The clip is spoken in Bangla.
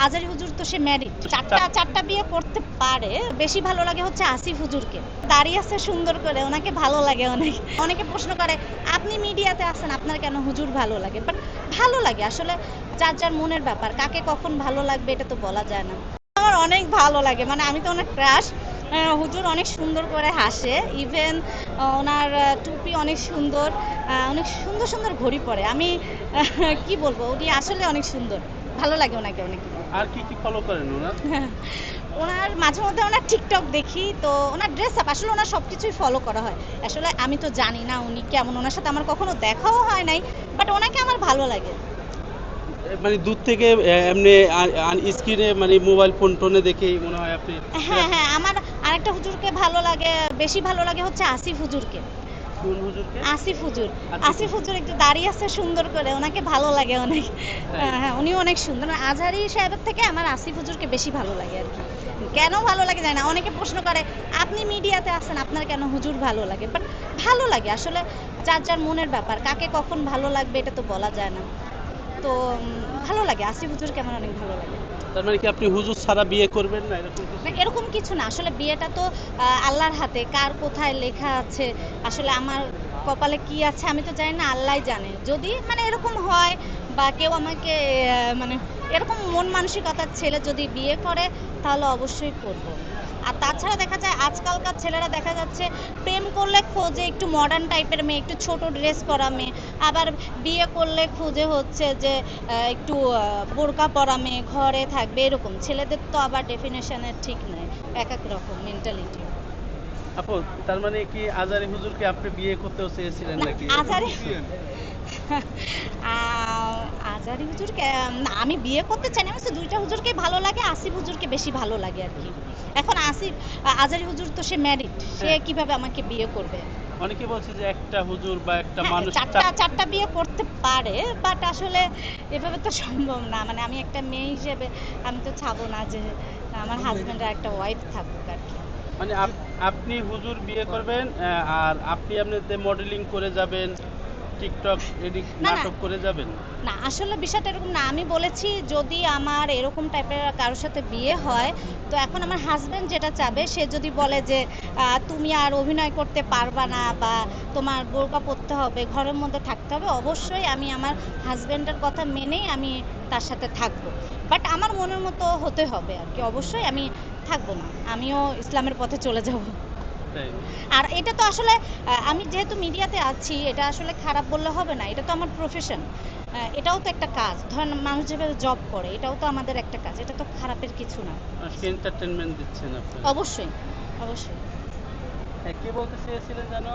আজারি হুজুর তো সে ম্যারিড, চারটা বিয়ে করতে পারে। বেশি ভালো লাগে হচ্ছে আসিফ হুজুরকে। দাঁড়িয়ে আছে সুন্দর করে, ওনাকে ভালো লাগে অনেক। অনেকে প্রশ্ন করে আপনি মিডিয়াতে আছেন, আপনার কেন হুজুর ভালো লাগে? বাট ভালো লাগে আসলে, যার যার মনের ব্যাপার, কাকে কখন ভালো লাগবে এটা তো বলা যায় না। আমার অনেক ভালো লাগে, মানে আমি তো অনেক ক্রাশ। হুজুর অনেক সুন্দর করে হাসে, ইভেন ওনার টুপি অনেক সুন্দর, অনেক সুন্দর সুন্দর ঘড়ি পরে। আমি কি বলবো, উনি আসলে অনেক সুন্দর, ভালো লাগে ওনাকে অনেক। আর কি কি ফলো করেন ওনার? ওনার মাঝে মধ্যে ওনার টিকটক দেখি, তো ওনার ড্রেস আপ, আসলে ওনার সব কিছুই ফলো করা হয়। আসলে আমি তো জানি না উনি কেমন, ওনার সাথে আমার কখনো দেখাও হয় নাই, বাট ওনাকে আমার ভালো লাগে। মানে দূর থেকে এমনি স্ক্রিনে মানে মোবাইল ফোন টোনে দেখেই মনে হয় আপনি। হ্যাঁ হ্যাঁ, আমার আরেকটা হুজুরকে ভালো লাগে, বেশি ভালো লাগে হচ্ছে আসিফ হুজুরকে। কোন হুজুরকে? আসিফ হুজুর। আসিফ আসিফ হুজুর একটু দাঁড়িয়ে আছে সুন্দর করে, ওনাকে ভালো লাগে অনেক। তাই? হ্যাঁ, উনিও অনেক সুন্দর। আজহারি সাহেবের থেকে আমার আসিফ হুজুরকে বেশি ভালো লাগে আর কি। কেন ভালো লাগে জানি না। অনেকে প্রশ্ন করে আপনি মিডিয়াতে আছেন, আপনার কেন হুজুর ভালো লাগে? বাট ভালো লাগে আসলে, যার যার মনের ব্যাপার, কাকে কখন ভালো লাগবে এটা তো বলা যায় না। তো ভালো লাগে, আসিফ হুজুরকে আমার অনেক ভালো লাগে। তার মানে কি আপনি হুজুর ছাড়া বিয়ে করবেন না, এরকম কিছু? না, এরকম কিছু না। আসলে বিয়েটা তো আল্লাহর হাতে, কার কোথায় লেখা আছে। আসলে আমার কপালে কি আছে আমি তো জানি না, আল্লাহই জানে। যদি মানে এরকম হয় বা কেউ আমাকে মানে এরকম মন মানসিকতার ছেলে যদি বিয়ে করে, তাহলে অবশ্যই করব। আর তাছাড়া দেখা যায় আজকালকার ছেলেরা দেখা যাচ্ছে প্রেম করলে খোঁজে একটু মডার্ন টাইপের মেয়ে, একটু ছোট ড্রেস পরা মেয়ে। আবার বিয়ে করলে খুঁজে হচ্ছে যে একটু বোরকা পরা মেয়ে, ঘরে থাকবে এরকম। ছেলেদের তো আবার ডেফিনেশনের ঠিক নাই, এক এক রকম মেন্টালিটি। আপু, তার মানে কি আজারি হুজুরকে আপনি বিয়ে করতেও চেয়েছিলেন না, নাকি? আজারে আজারি হুজুরকে না, আমি বিয়ে করতে চাই না। আমার কাছে দুইটা হুজুরকেই ভালো লাগে, আসিফ হুজুরকে বেশি ভালো লাগে আর কি। এখন আসিফ আজারি হুজুর তো সে ম্যারিড, সে হ্যাঁ, কিভাবে আমাকে বিয়ে করবে? অনেকে বলছে যে একটা হুজুর বা একটা হ্যাঁ, মানুষ চারটা বিয়ে করতে পারে, বাট আসলে এভাবে তো সম্ভব না। মানে আমি একটা মেয়ে হিসেবে আমি তো চাবো না যে আমার হাজবেন্ডের একটা ওয়াইফ থাকুক আর কি। মানে আপনি হুজুর বিয়ে করবেন, আর আপনি এমনিতে মডেলিং করে যাবেন, টিকটক এডিট না না নাটক করে যাবেন? না, আসলে বিষয়টা এরকম না। আমি বলেছি যদি আমার এরকম টাইপের কারোর সাথে বিয়ে হয়, তো এখন আমার হাজবেন্ড যেটা চাবে, সে যদি বলে যে তুমি আর অভিনয় করতে পারবা না বা তোমার বোরকা পরতে হবে, ঘরের মধ্যে থাকতে হবে, অবশ্যই আমি আমার হাজবেন্ডের কথা মেনেই আমি তার সাথে থাকবো। বাট আমার মনের মতো হতে হবে আর কি। অবশ্যই আমি থাকবো না, আমিও ইসলামের পথে চলে যাব। তাই? আর এটা তো আসলে আমি যেহেতু মিডিয়াতে আছি, এটা আসলে খারাপ বললে হবে না। এটা তো আমার প্রফেশন। এটাও তো একটা কাজ। ধরেন মানুষ যেভাবে জব করে, এটাও তো আমাদের একটা কাজ। এটা তো খারাপের কিছু না। মানুষকে এন্টারটেনমেন্ট দিচ্ছেন আপনারা। অবশ্যই, অবশ্যই। হ্যাঁ, কি বলতে চেয়েছিলেন জানো?